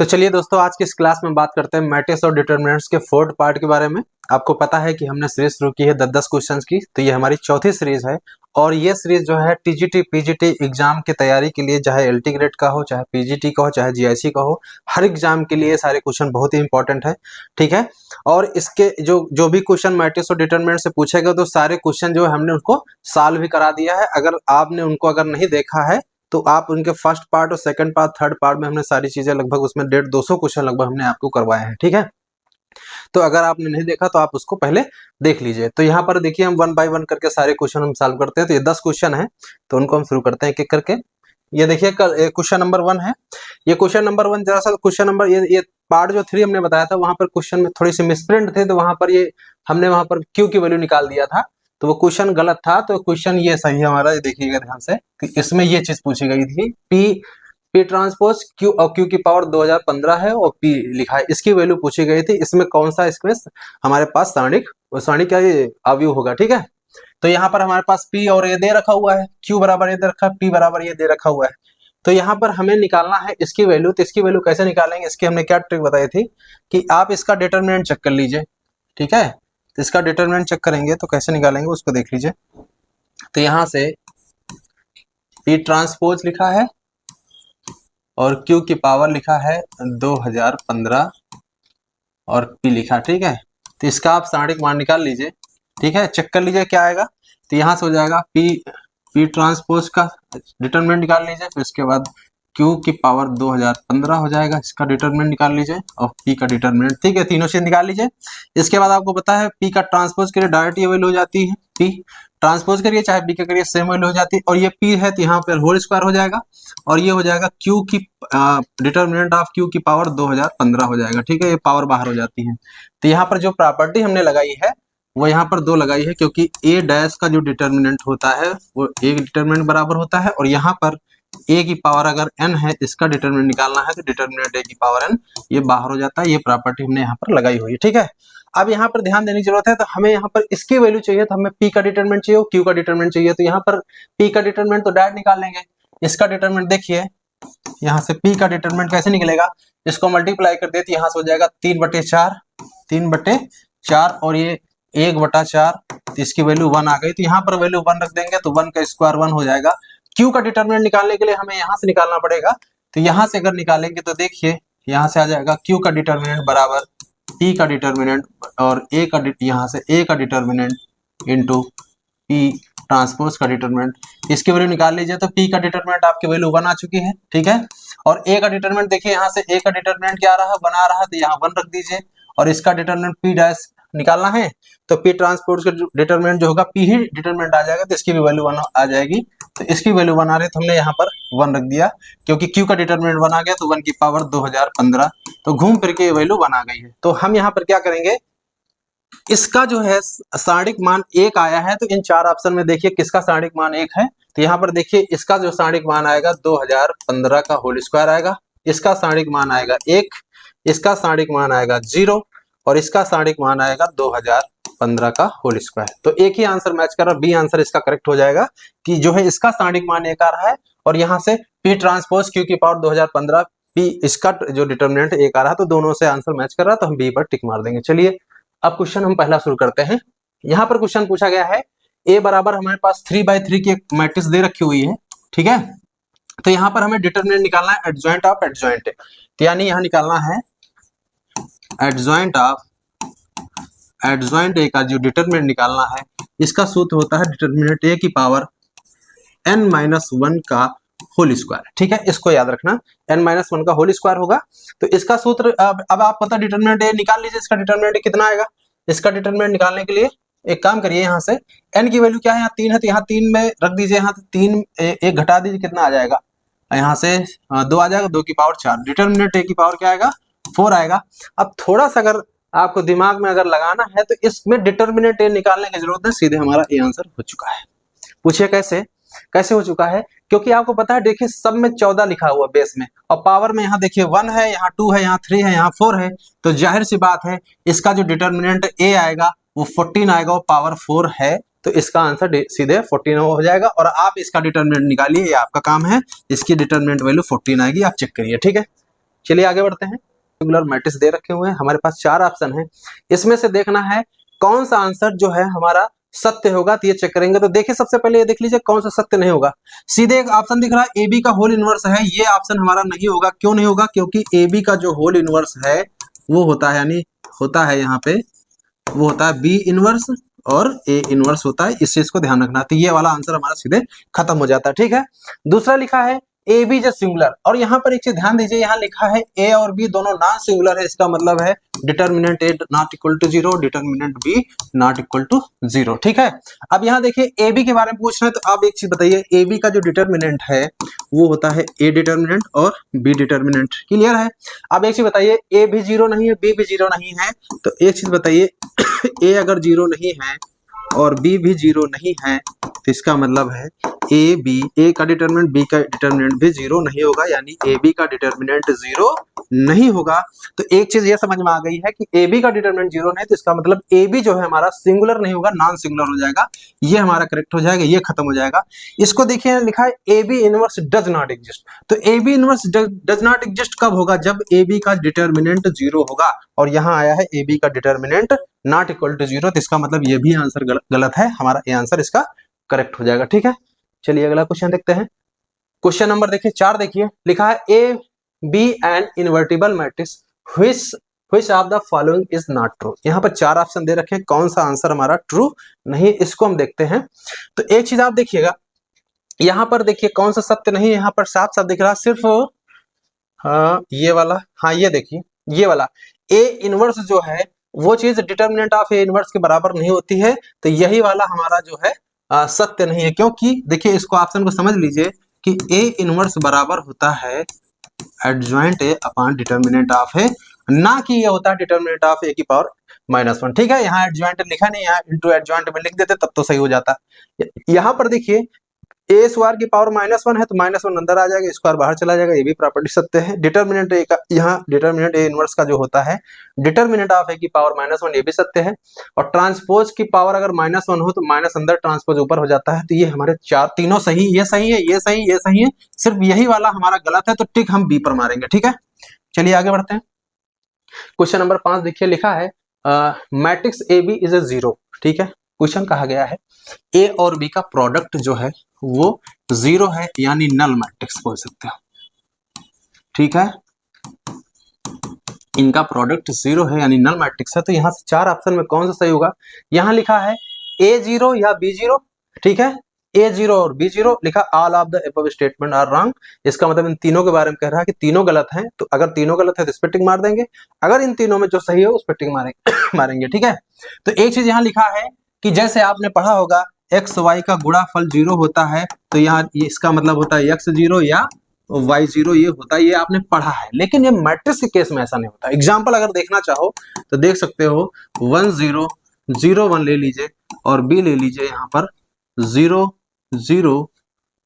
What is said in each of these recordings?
तो चलिए दोस्तों, आज की इस क्लास में बात करते हैं मैट्रिक्स और डिटरमिनेंट्स के फोर्थ पार्ट के बारे में। आपको पता है कि हमने सीरीज शुरू की है 10-10 क्वेश्चंस की, तो ये हमारी चौथी सीरीज है। और ये सीरीज जो है टीजीटी पीजीटी एग्जाम की तैयारी के लिए, चाहे एलटी ग्रेड का हो, चाहे पीजीटी का हो, चाहे जीआईसी का हो, हर एग्जाम के लिए सारे क्वेश्चन बहुत ही इंपॉर्टेंट है। ठीक है, और इसके जो भी क्वेश्चन मैट्रिक्स और डिटरमिनेंट से पूछेगा, तो सारे क्वेश्चन जो है हमने उनको सॉल्व भी करा दिया है। अगर आपने उनको नहीं देखा है तो आप उनके फर्स्ट पार्ट और सेकंड पार्ट, थर्ड पार्ट में हमने सारी चीजें लगभग उसमें 150-200 क्वेश्चन लगभग हमने आपको करवाए हैं। ठीक है, तो अगर आपने नहीं देखा तो आप उसको पहले देख लीजिए। तो यहाँ पर देखिए, हम 1 बाय 1 करके सारे क्वेश्चन हम सॉल्व करते हैं। तो ये 10 क्वेश्चन है, तो उनको हम शुरू करते हैं एक एक करके। ये देखिए, क्वेश्चन नंबर 1 है। ये क्वेश्चन नंबर 1 जरा सा क्वेश्चन नंबर ये पार्ट जो 3 हमने बताया था, वहां पर क्वेश्चन में थोड़ी सी मिसप्रिंट थे, तो वहां पर ये हमने वहां पर क्यू की वैल्यू निकाल दिया था, तो वो क्वेश्चन गलत था। तो क्वेश्चन ये सही है हमारा, देखिएगा ध्यान से कि इसमें ये चीज पूछी गई थी, पी ट्रांसपोज क्यू और क्यू की पावर 2015 है और पी लिखा है, इसकी वैल्यू पूछी गई थी। इसमें कौन सा इसमें हमारे पास सारणिक क्या ये अवयव होगा। ठीक है, तो यहाँ पर हमारे पास पी और ये दे रखा हुआ है, क्यू बराबर ये दे रखा है, पी बराबर ये दे रखा हुआ है। तो यहाँ पर हमें निकालना है इसकी वैल्यू। तो इसकी वैल्यू कैसे निकालेंगे, इसकी हमने क्या ट्रिक बताई थी कि आप इसका डिटरमिनेंट चेक कर लीजिए। ठीक है, तो इसका डिटरमिनेंट चेक करेंगे तो कैसे निकालेंगे उसको देख लीजिए। तो यहाँ से पी ट्रांसपोज लिखा है और क्यू की पावर लिखा है 2015 और पी लिखा। ठीक है, तो इसका आप सारणिक मान निकाल लीजिए। ठीक है, चेक कर लीजिए क्या आएगा। तो यहाँ से हो जाएगा पी ट्रांसपोज का डिटरमिनेंट निकाल लीजिए, फिर इसके बाद क्यू की पावर 2015 हो जाएगा, इसका डिटरमिनेंट निकाल लीजिए, और पी का डिटरमिनेंट। ठीक है, तीनों चीज निकाल लीजिए। इसके बाद आपको पता है पी का ट्रांसपोज करिए डायरेक्ट ये वैल्यू हो जाती है, पी ट्रांसपोज करिए चाहे बी का करिए सेम वैल्यू हो जाती है। और ये पी है तो यहाँ पर होल स्क्वायर हो जाएगा, और ये हो जाएगा क्यू की डिटरमिनेंट ऑफ क्यू की पावर 2015 हो जाएगा। ठीक है, ये पावर बाहर हो जाती है। तो यहाँ पर जो प्रॉपर्टी हमने लगाई है वो यहाँ पर 2 लगाई है, क्योंकि ए डैश का जो डिटरमिनेंट होता है वो ए डिटरमिनेंट बराबर होता है, और यहाँ पर ए की पावर अगर n है, इसका डिटरमिनेंट निकालना है तो डिटरमिनेंट ए की पावर n ये बाहर हो जाता है। ये प्रॉपर्टी हमने यहाँ पर लगाई हुई है। ठीक है, अब यहाँ पर ध्यान देने की जरूरत है। तो हमें यहाँ पर इसकी वैल्यू चाहिए, तो हमें पी का डिटरमिनेंट चाहिए, क्यू का डिटरमिनेंट चाहिए। तो यहाँ पर पी का डिटरमिनेंट तो डायरेक्ट निकाल लेंगे। इसका डिटरमिनेंट देखिए, यहाँ से पी का डिटरमिनेंट कैसे निकलेगा, इसको मल्टीप्लाई कर दे तो यहाँ से हो जाएगा 3/4 और ये 1/4, तो इसकी वैल्यू 1 आ गई। तो यहाँ पर वैल्यू 1 रख देंगे तो 1 का स्क्वायर 1 हो जाएगा। क्यू का डिटरमिनेंट निकालने के लिए हमें यहाँ से निकालना पड़ेगा। तो यहाँ से अगर निकालेंगे तो देखिए यहाँ से आ जाएगा क्यू का डिटरमिनेंट बराबर पी का डिटरमिनेंट और यहाँ से ए का डिटरमिनेंट इंटू पी ट्रांसपोज का डिटरमिनेंट। इसकी वैल्यू निकाल लीजिए, तो पी का डिटरमिनेंट आपकी वैल्यू 1 आ चुकी है। ठीक है, और ए का डिटरमिनेंट देखिए, यहाँ से ए का डिटरमिनेंट क्या आ रहा है, 1 आ रहा है, तो यहाँ 1 रख दीजिए। और इसका डिटरमिनेंट पी डैश निकालना है, तो पी ट्रांसपोर्ट का डिटरमिनेंट जो होगा पी ही डिटरमिनेंट आ जाएगा, तो इसकी भी वैल्यू 1 आ जाएगी। तो इसकी वैल्यू 1 आ रही है, तो हमने यहाँ पर 1 रख दिया, क्योंकि क्यू का डिटरमिनेंट 1 आ गया, तो 1 की पावर 2015, तो घूम फिर के वैल्यू 1 आ गई है। तो हम यहाँ पर क्या करेंगे, इसका जो है सारणिक मान 1 आया है, तो इन 4 ऑप्शन में देखिए किसका सारणिक मान 1 है। तो यहाँ पर देखिए इसका जो सारणिक मान आएगा 2015 का होल स्क्वायर आएगा, इसका सारणिक मान आएगा 1, इसका सारणिक मान आएगा 0, और इसका सारणिक मान आएगा 2015 का होल स्क्वायर। तो एक ही आंसर मैच कर रहा है, बी आंसर इसका करेक्ट हो जाएगा कि जो है इसका सारणिक मान 1 आ रहा है, और यहाँ से पी ट्रांसपोज क्यू की पावर 2015 पी इसका जो डिटरमिनेंट 1 आ रहा है, तो दोनों से आंसर मैच कर रहा है, तो हम बी पर टिक मार देंगे। चलिए अब क्वेश्चन हम पहला शुरू करते हैं। यहाँ पर क्वेश्चन पूछा गया है ए बराबर हमारे पास 3/3 की एक मैट्रिक्स दे रखी हुई है। ठीक है, तो यहाँ पर हमें डिटरमिनेंट निकालना है एडजॉइंट ऑफ एडजॉइंट, तो यानी यहाँ निकालना है एडजॉइंट ऑफ एडजॉइंट ए का जो डिटरमिनेंट निकालना है, इसका सूत्र होता है डिटरमिनेंट ए की पावर n-1 का होल स्क्वायर। ठीक है, इसको याद रखना, n-1 का होल स्क्वायर होगा। तो इसका सूत्र अब आप पता डिटरमिनेंट ए निकाल लीजिए, इसका डिटरमिनेंट कितना आएगा। इसका डिटरमिनेंट निकालने के लिए एक काम करिए, यहाँ से n की वैल्यू क्या है, यहाँ 3 है, तो यहाँ 3 में रख दीजिए, यहाँ 3 एक घटा दीजिए, कितना आ जाएगा, यहाँ से 2 आ जाएगा, 2 की पावर 4, डिटरमिनेंट ए की पावर क्या आएगा 4 आएगा। अब थोड़ा सा अगर आपको दिमाग में अगर लगाना है तो इसमें डिटरमिनेंट ए निकालने की जरूरत है, सीधे हमारा ए आंसर हो चुका है। पूछिए कैसे हो चुका है, क्योंकि आपको पता है देखिए सब में 14 लिखा हुआ बेस में, और पावर में यहाँ देखिए 1 है, यहाँ 2 है, यहाँ 3 है, यहाँ 4 है, तो जाहिर सी बात है इसका जो डिटरमिनेंट ए आएगा वो 14 आएगा, वो पावर 4 है, तो इसका आंसर सीधे 14 हो जाएगा। और आप इसका डिटरमिनेंट निकालिए, ये आपका काम है, इसकी डिटरमिनेंट वैल्यू 14 आएगी, आप चेक करिए। ठीक है, चलिए आगे बढ़ते हैं। सिंगुलर मैट्रिक्स दे रखे हुए हैं, हमारे पास 4 ऑप्शन है, इसमें से देखना है कौन सा आंसर जो है हमारा सत्य होगा, तो ये चेक करेंगे। तो देखिए सबसे पहले ये देख लीजिए कौन सा सत्य नहीं होगा। सीधे एक ऑप्शन दिख रहा है ए बी का होल इनवर्स है, ये ऑप्शन हमारा नहीं होगा। क्यों नहीं होगा? क्योंकि ए बी का जो होल इनवर्स है वो होता है, यानी होता है यहाँ पे वो होता है बी इनवर्स और ए इनवर्स होता है, इस चीज को ध्यान रखना। तो ये वाला आंसर हमारा सीधे खत्म हो जाता है। ठीक है, दूसरा लिखा है ए बी जो सिंगुलर, और यहाँ पर एक चीज ध्यान दीजिए, यहाँ लिखा है ए और बी दोनों नॉन सिंगुलर है, इसका मतलब है determinant A not equal to 0, determinant B not equal to 0। ठीक है, अब यहाँ देखिए ए बी के बारे में पूछ रहे हैं, तो आप एक चीज बताइए, ए बी का जो डिटर्मिनेंट है वो होता है ए डिटर्मिनेंट और बी डिटर्मिनेंट। क्लियर है? अब एक चीज बताइए, ए भी 0 नहीं है, बी भी 0 नहीं है, तो एक चीज बताइए ए अगर 0 नहीं है और बी भी 0 नहीं है, तो इसका मतलब है ए बी, ए का डिटर्मिनेंट बी का डिटर्मिनेंट भी 0 नहीं होगा, यानी ए बी का डिटर्मिनेंट 0 नहीं होगा। तो एक चीज ये समझ में आ गई है कि ए बी का डिटर्मिनेंट 0 नहीं, तो इसका मतलब ए बी जो है हमारा सिंगुलर नहीं होगा, नॉन सिंगुलर हो जाएगा, ये हमारा करेक्ट हो जाएगा, ये खत्म हो जाएगा। इसको देखिए लिखा है A B inverse does not exist, तो A B inverse does not exist कब होगा? जब ए बी का डिटर्मिनेंट 0 होगा, और यहाँ आया है ए बी का डिटर्मिनेंट नॉट इक्वल टू 0, तो इसका मतलब ये भी आंसर गलत है, हमारा ये आंसर इसका करेक्ट हो जाएगा। ठीक है, चलिए अगला क्वेश्चन देखते हैं। क्वेश्चन नंबर देखिए 4, देखिए लिखा है A B an invertible matrix which of the following is not true. यहाँ पर 4 ऑप्शन दे रखे हैं, कौन सा आंसर हमारा ट्रू नहीं, इसको हम देखते हैं। तो एक चीज आप देखिएगा, यहाँ पर देखिए कौन सा सत्य नहीं, यहाँ पर साफ साफ दिख रहा है, सिर्फ ये वाला, हाँ ये देखिए ये वाला ए इनवर्स जो है वो चीज डिटर्मिनेंट ऑफ ए इनवर्स के बराबर नहीं होती है, तो यही वाला हमारा जो है सत्य नहीं है। क्योंकि देखिए इसको ऑप्शन को समझ लीजिए कि ए इनवर्स बराबर होता है adjoint A upon determinant of A, ना कि ये होता है डिटर्मिनेंट ऑफ ए की पावर -1। ठीक है, यहाँ एडजॉइंट लिखा नहीं, यहाँ इनटू एडजॉइंट में लिख देते तब तो सही हो जाता। यहाँ पर देखिए ए स्क्वायर की पावर -1 है, तो -1 अंदर आ जाएगा, स्क्वायर बाहर चला जाएगा, ये भी प्रॉपर्टी सत्य है। डिटर्मिनेंट ए का, यहाँ डिटर्मिनेंट ए इनवर्स का जो होता है डिटर्मिनेंट ऑफ ए की पावर -1, ये भी सत्य है। और ट्रांसपोज की पावर अगर -1 हो तो माइनस अंदर ट्रांसपोज ऊपर हो जाता है। तो ये हमारे तीनों सही, ये सही है, ये सही, ये सही है, सिर्फ यही वाला हमारा गलत है, तो टिक हम बी पर मारेंगे। ठीक है, चलिए आगे बढ़ते हैं। क्वेश्चन नंबर 5 देखिए लिखा है matrix A B is A 0। ठीक है, क्वेश्चन कहा गया है ए और बी का प्रोडक्ट जो है वो 0 है, यानी नल मैट्रिक्स बोल सकते हो। ठीक है, इनका प्रोडक्ट 0 है यानी नल मैट्रिक्स है। तो यहां से 4 ऑप्शन में कौन सा सही होगा? यहां लिखा है A0 या B0। ठीक है, A0 और B0 लिखा, all of the above statement are wrong. इसका मतलब इन तीनों के बारे में कह रहा है कि तीनों गलत हैं, तो अगर तीनों गलत है तो इस पे टिक मार देंगे, अगर इन तीनों में जो सही है उस पे टिक मारेंगे। ठीक है, तो एक चीज यहाँ लिखा है कि जैसे आपने पढ़ा होगा एक्स वाई का गुणाफल 0 होता है, तो यहाँ इसका मतलब होता है x0 या y0, ये होता है, ये आपने पढ़ा है। लेकिन ये मैट्रिक्स के केस में ऐसा नहीं होता। एग्जाम्पल अगर देखना चाहो तो देख सकते हो 1 0 0 1 ले लीजिए और b ले लीजिए, यहाँ पर 0 0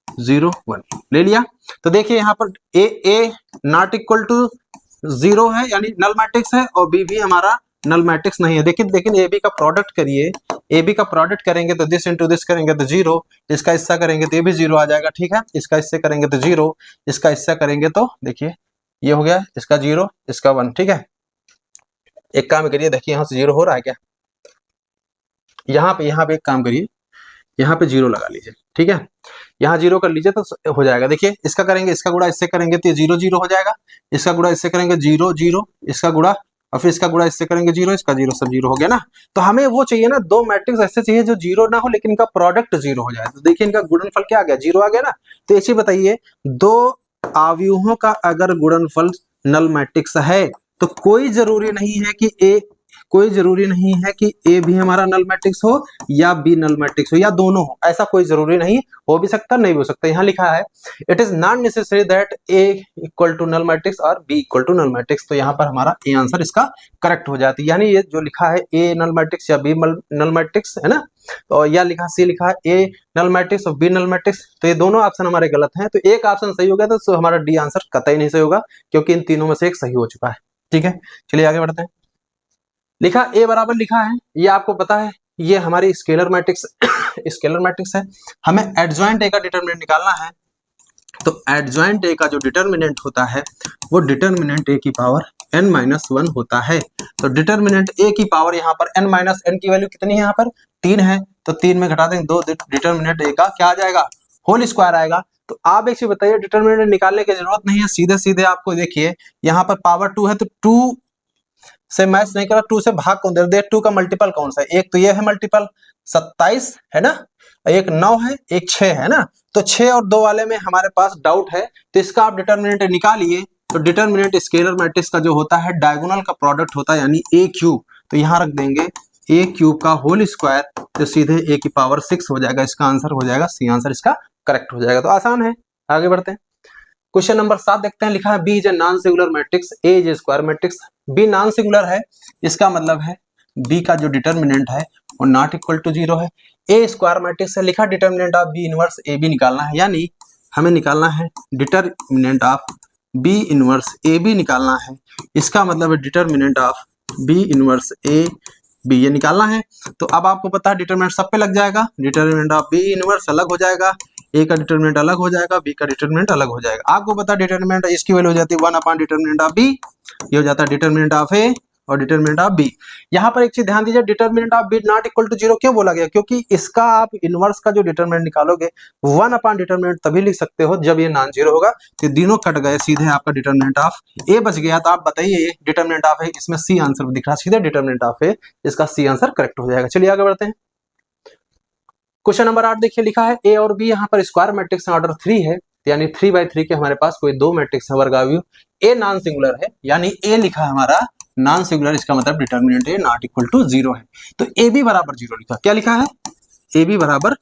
0 1 ले लिया। तो देखिए यहाँ पर a नॉट इक्वल टू 0 है यानी नल मैट्रिक्स है, और b भी हमारा नल मैट्रिक्स नहीं है। लेकिन ए बी का प्रोडक्ट करिए, ए बी का प्रोडक्ट करेंगे तो दिस इंटू दिस करेंगे तो 0, इसका हिस्सा करेंगे तो ये भी 0 आ जाएगा। ठीक है, इसका हिस्सा करेंगे तो 0, इसका हिस्सा करेंगे तो देखिए ये हो गया, इसका 0, इसका 1। ठीक है, एक काम करिए, देखिए यहाँ से 0 हो रहा है क्या, यहाँ पे एक काम करिए, यहाँ पे 0 लगा लीजिए। ठीक है, यहाँ 0 कर लीजिए तो हो जाएगा। देखिए इसका करेंगे, इसका गुणा इससे करेंगे तो ये 0 0 हो जाएगा, इसका गुणा इससे करेंगे 0 0, इसका गुणा और फिर इसका गुणा इससे करेंगे 0, इसका 0, सब 0 हो गया ना। तो हमें वो चाहिए ना, 2 मैट्रिक्स ऐसे चाहिए जो 0 ना हो लेकिन इनका प्रोडक्ट 0 हो जाए। तो देखिए इनका गुणनफल क्या आ गया, 0 आ गया ना। तो ये चीज बताइए, 2 अवयवों का अगर गुणनफल नल मैट्रिक्स है तो कोई जरूरी नहीं है कि ए भी हमारा नल मैट्रिक्स हो या बी नल मैट्रिक्स हो या दोनों हो, ऐसा कोई जरूरी नहीं, हो भी सकता नहीं भी हो सकता। यहाँ लिखा है it is not necessary that A equal to null matrix और B equal to null matrix. तो यहाँ पर हमारा ए आंसर इसका करेक्ट हो जाती है, यानी ये जो लिखा है ए नल मैट्रिक्स या बी नल मैट्रिक्स है ना, तो या लिखा सी लिखा है ए नल मैट्रिक्स और बी नल मैट्रिक्स, तो ये दोनों ऑप्शन हमारे गलत हैं। तो एक ऑप्शन सही हो गया, तो हमारा डी आंसर कतई नहीं सही होगा, क्योंकि इन तीनों में से एक सही हो चुका है। ठीक है, चलिए आगे बढ़ते हैं। लिखा ए बराबर लिखा है, ये आपको पता है ये हमारी स्केलर मैट्रिक्स है। हमें एडजॉइंट ए का डिटरमिनेंट निकालना है, तो एडजॉइंट ए का जो डिटर्मिनेंट होता है वो डिटर्मिनेंट ए की पावर n-1 होता है। तो डिटर्मिनेंट ए की पावर यहाँ पर n-n की वैल्यू कितनी है, यहाँ पर 3 है, तो 3 में घटा देंगे 2, डिटर्मिनेंट ए का क्या आ जाएगा, होल स्क्वायर आएगा। तो आप एक चीज बताइए, डिटर्मिनेंट निकालने की जरूरत नहीं है, सीधे सीधे आपको देखिए यहाँ पर पावर 2 है तो 2 से मैच नहीं करा, 2 से भाग कौन दे, 2 का मल्टीपल कौन सा है, एक तो ये है मल्टीपल 27 है ना, एक 9 है, एक 6 है ना, तो 6 और 2 वाले में हमारे पास डाउट है, तो इसका आप डिटर्मिनेंट निकालिए। तो डिटर्मिनेंट स्केलर मैट्रिक्स का जो होता है डायगोनल का प्रोडक्ट होता है, यानी ए क्यूब, तो यहाँ रख देंगे ए क्यूब का होल स्क्वायर, तो सीधे ए की पावर 6 हो जाएगा, इसका आंसर हो जाएगा सी, आंसर इसका करेक्ट हो जाएगा। तो आसान है, आगे बढ़ते हैं। क्वेश्चन नंबर 7 देखते हैं, लिखा है B is a non singular matrix, A is a square matrix. B non singular है, इसका मतलब है बी का जो डिटर्मिनेंट है वो नॉट इक्वल टू 0 है। ए स्क्वायर मैट्रिक्स है, लिखा determinant of B inverse A B निकालना है, यानी हमें निकालना है determinant of B inverse A B निकालना है, इसका मतलब है determinant of B inverse A B ये निकालना है। तो अब आपको पता है डिटर्मिनेंट सब पे लग जाएगा, डिटर्मिनेंट ऑफ बी इनवर्स अलग हो जाएगा, ए का डिटर्मिनेंट अलग हो जाएगा, बी का डिटर्मिनेंट अलग हो जाएगा। आपको पता है डिटर्मिनेंट इसकी वैल्यू हो जाती है 1 अपॉन डिटर्मिनेंट ऑफ बी, ये हो जाता है डिटर्मिनेंट ऑफ ए और डिटर्मिनेंट ऑफ बी। यहाँ पर एक चीज ध्यान दीजिए, determinant of B not equal to 0 क्यों बोला गया, क्योंकि इसका आप इनवर्स का जो डिटर्मिनेंट निकालोगे 1 अपॉन डिटर्मिनेंट तभी लिख सकते हो जब ये नॉन जीरो होगा, तो तीनों कट गए, सीधे आपका डिटर्मिनेंट ऑफ ए बच गया। तो आप बताइए डिटर्मिनेंट ऑफ ए, इसमें सी आंसर दिख रहा है, सीधे डिटर्मिनेंट ऑफ ए, इसका सी आंसर करेक्ट हो जाएगा। चलिए आगे बढ़ते हैं। क्वेश्चन नंबर 8 देखिए, लिखा है ए और बी यहाँ पर स्क्वायर मैट्रिक्स ऑर्डर 3 है, यानी 3/3 के हमारे पास कोई दो मैट्रिक्स है वर्गाव्यू, ए नॉन सिंगुलर है, यानी ए लिखा है हमारा नॉन सिंगुलर, इसका मतलब determinant A not equal to 0 है। तो ए बी बराबर 0 लिखा, क्या लिखा है, ए बी बराबर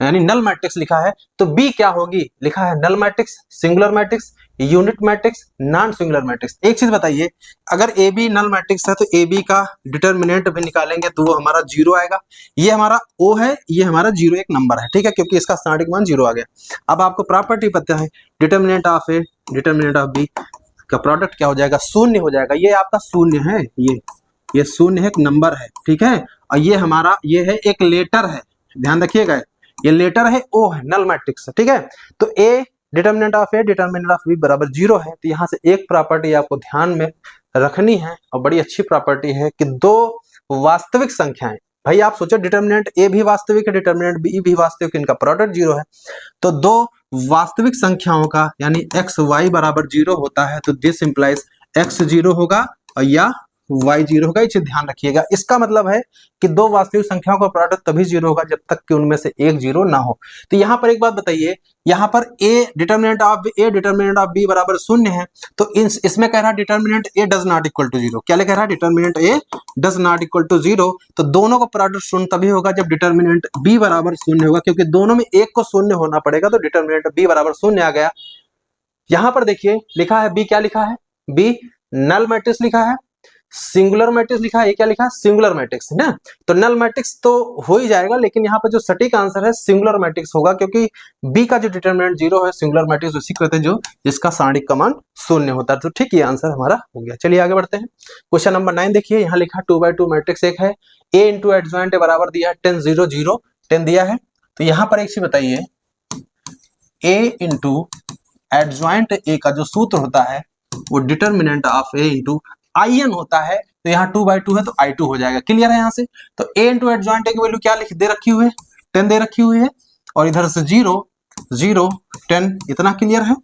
यानी नल मैट्रिक्स लिखा है, तो बी क्या होगी, लिखा है null matrix, singular matrix, unit matrix, non singular matrix. एक चीज बताइए, अगर ए बी नल मैट्रिक्स है तो ए बी का डिटर्मिनेंट भी निकालेंगे तो वो हमारा 0 आएगा, ये हमारा ओ है, ये हमारा 0 एक नंबर है, ठीक है, क्योंकि इसका स्टार्टिंग मान 0 आ गया। अब आपको प्रॉपर्टी पता है, determinant of A determinant of B का प्रोडक्ट क्या हो जाएगा, शून्य हो जाएगा, ये आपका शून्य है, ये शून्य है, एक नंबर है, ठीक है, और ये हमारा ये है एक लेटर है, ध्यान रखिएगा, ये लेटर है, ओ है, नल मैट्रिक्स है, ठीक है। तो A determinant of A determinant of B बराबर 0 है, तो यहाँ से एक प्रॉपर्टी आपको ध्यान में रखनी है और बड़ी अच्छी प्रॉपर्टी है कि दो वास्तविक संख्याएं, भाई आप सोचो डिटर्मिनेंट ए भी वास्तविक है, डिटर्मिनेंट बी भी वास्तविक, इनका प्रोडक्ट 0 है, तो दो वास्तविक संख्याओं का यानी एक्स वाई बराबर 0 होता है, तो दिस इंप्लाइज एक्स 0 होगा और या y 0 होगा, इसे ध्यान रखिएगा। इसका मतलब है कि दो वास्तविक संख्याओं का प्रोडक्ट तभी 0 होगा जब तक कि उनमें से एक 0 ना हो। तो यहाँ पर एक बात बताइए, यहाँ पर a डिटर्मिनेंट ऑफ b बराबर 0 है, तो इसमें कह रहा है determinant a does not equal to 0, क्या कह रहा है, determinant a does not equal to 0, तो दोनों का प्रोडक्ट शून्य तभी होगा जब डिटर्मिनेंट b बराबर 0 होगा, क्योंकि दोनों में एक को शून्य होना पड़ेगा, तो डिटर्मिनेंट b बराबर 0 आ गया। यहाँ पर देखिए लिखा है b, क्या लिखा है, b नल मैट्रिक्स लिखा है, सिंगुलर मैट्रिक्स लिखा है, ये क्या लिखा है, सिंगुलर मैट्रिक्स है ना, तो नल मैट्रिक्स तो हो ही जाएगा, लेकिन यहाँ पर जो सटीक आंसर है सिंगुलर मैट्रिक्स होगा, क्योंकि बी का जो डिटरमिनेंट 0 है, सिंगुलर मैट्रिक्स उसी कहते हैं जो जिसका सारणिक का मान 0 होता है। तो ठीक, ये आंसर हमारा हो गया। चलिए आगे बढ़ते हैं। क्वेश्चन नंबर 9 देखिए, यहाँ लिखा 2/2 मैट्रिक्स एक है, ए इंटू एडजॉइंट बराबर दिया है 10 0 0 10 दिया है, तो यहाँ पर एक चीज बताइए, ए इंटू एडजॉइंट ए का जो सूत्र होता है वो determinant of A into IN होता है, तो यहाँ 2/2 है तो I2 हो जाएगा। क्लियर है यहाँ से, तो a इंटू एडजॉइंट की वैल्यू क्या लिख दे रखी हुई है, 10 दे रखी हुई है, और इधर से 0 0 10 इतना क्लियर है।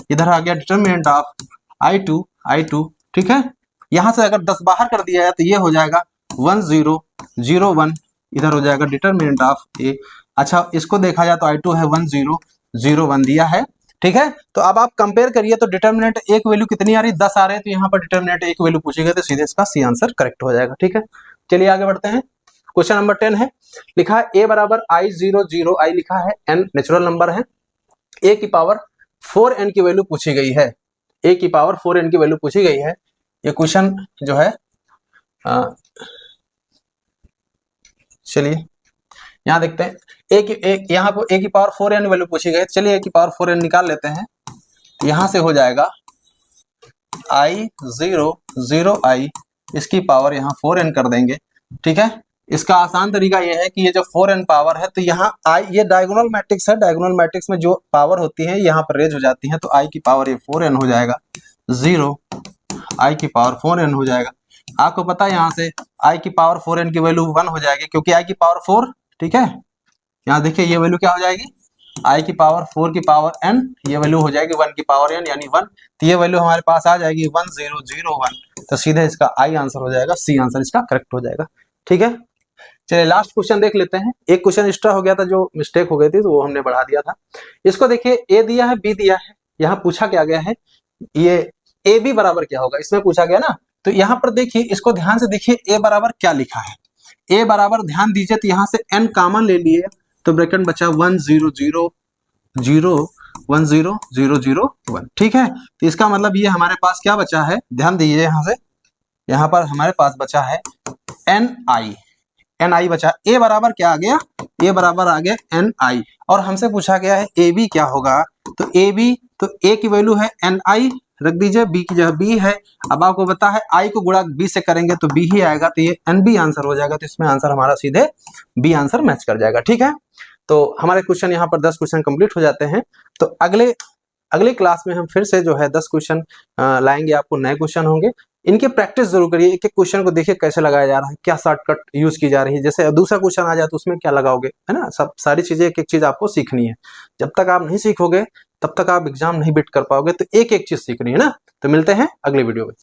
इधर आ गया डिटर्मिनेंट ऑफ I2, ठीक है। यहाँ से अगर 10 बाहर कर दिया है तो ये हो जाएगा 1 0 0 1, इधर हो जाएगा डिटर्मिनेंट ऑफ a। अच्छा, इसको देखा जाए तो I2 है 1 0 0 1 दिया है, ठीक है। तो अब आप कंपेयर करिए, तो डिटर्मिनेंट एक वैल्यू कितनी आ रही है, 10 आ रहे हैं, तो यहाँ पर डिटर्मिनेंट एक वैल्यू पूछी गई, तो सीधे इसका सी आंसर करेक्ट हो जाएगा, ठीक है। चलिए आगे बढ़ते हैं। क्वेश्चन नंबर 10 है, लिखा है a बराबर I0 0 I लिखा है, n नेचुरल नंबर है, a की पावर 4n की वैल्यू पूछी गई है, a की पावर 4n की वैल्यू पूछी गई है। ये क्वेश्चन जो है चलिए यहाँ देखते हैं, यहाँ पर a की पावर 4n वैल्यू पूछी गई, चलिए a की पावर 4n निकाल लेते हैं। यहां से हो जाएगा I0 0 I, इसकी पावर यहाँ 4n कर देंगे, ठीक है। इसका आसान तरीका ये है कि ये जो 4n पावर है तो यहाँ i, ये डायगोनल मैट्रिक्स है, डायगोनल मैट्रिक्स में जो पावर होती है यहाँ पर रेज हो जाती है, तो i की पावर ये 4n हो जाएगा 0, i की पावर 4n हो जाएगा। आपको पता है यहाँ से i की पावर 4n की वैल्यू 1 हो जाएगी, क्योंकि i की पावर 4, ठीक है। यहाँ देखिए ये वैल्यू क्या हो जाएगी, i की पावर 4 की पावर n, ये वैल्यू हो जाएगी 1 की पावर n यानी 1, तो ये वैल्यू हमारे पास आ जाएगी 1001, तो सीधे इसका i आंसर हो जाएगा, सी आंसर इसका करेक्ट हो जाएगा। ठीक है, चलिए लास्ट क्वेश्चन देख लेते हैं। एक क्वेश्चन एक्स्ट्रा हो गया था, जो मिस्टेक हो गई थी, तो वो हमने बढ़ा दिया था। इसको देखिए, ए दिया है, बी दिया है, यहाँ पूछा क्या गया है, ये ए बी बराबर क्या होगा, इसमें पूछा गया ना। तो यहाँ पर देखिए, इसको ध्यान से देखिए, ए बराबर क्या लिखा है, ए बराबर ध्यान दीजिए, तो यहाँ से n कॉमन ले लिए, तो ब्रैकेट बचा 1 0 0 0 1 0 0 0 1, ठीक है। तो इसका मतलब ये हमारे पास क्या बचा है, ध्यान दीजिए यहाँ से, यहाँ पर हमारे पास बचा है ni बचा। ए बराबर क्या आ गया, ए बराबर आ गया ni, और हमसे पूछा गया है ए बी क्या होगा, तो ए बी, तो ए की वैल्यू है ni रख दीजिए, बी की जगह बी है। अब आपको पता है आई को गुणा बी से करेंगे तो बी ही आएगा, तो ये NB आंसर हो जाएगा, तो इसमें आंसर हमारा सीधे बी आंसर मैच कर जाएगा। ठीक है, तो हमारे क्वेश्चन यहाँ पर 10 क्वेश्चन कंप्लीट हो जाते हैं। तो अगले क्लास में हम फिर से जो है 10 क्वेश्चन लाएंगे, आपको नए क्वेश्चन होंगे, इनकी प्रैक्टिस जरूर करिए, एक एक क्वेश्चन को देखिए कैसे लगाया जा रहा है, क्या शॉर्टकट यूज की जा रही है, जैसे दूसरा क्वेश्चन आ जाए तो उसमें क्या लगाओगे, है ना, सब सारी चीजें एक एक चीज आपको सीखनी है। जब तक आप नहीं सीखोगे तब तक आप एग्जाम नहीं बीट कर पाओगे, तो एक एक चीज सीखनी है ना। तो मिलते हैं अगले वीडियो में।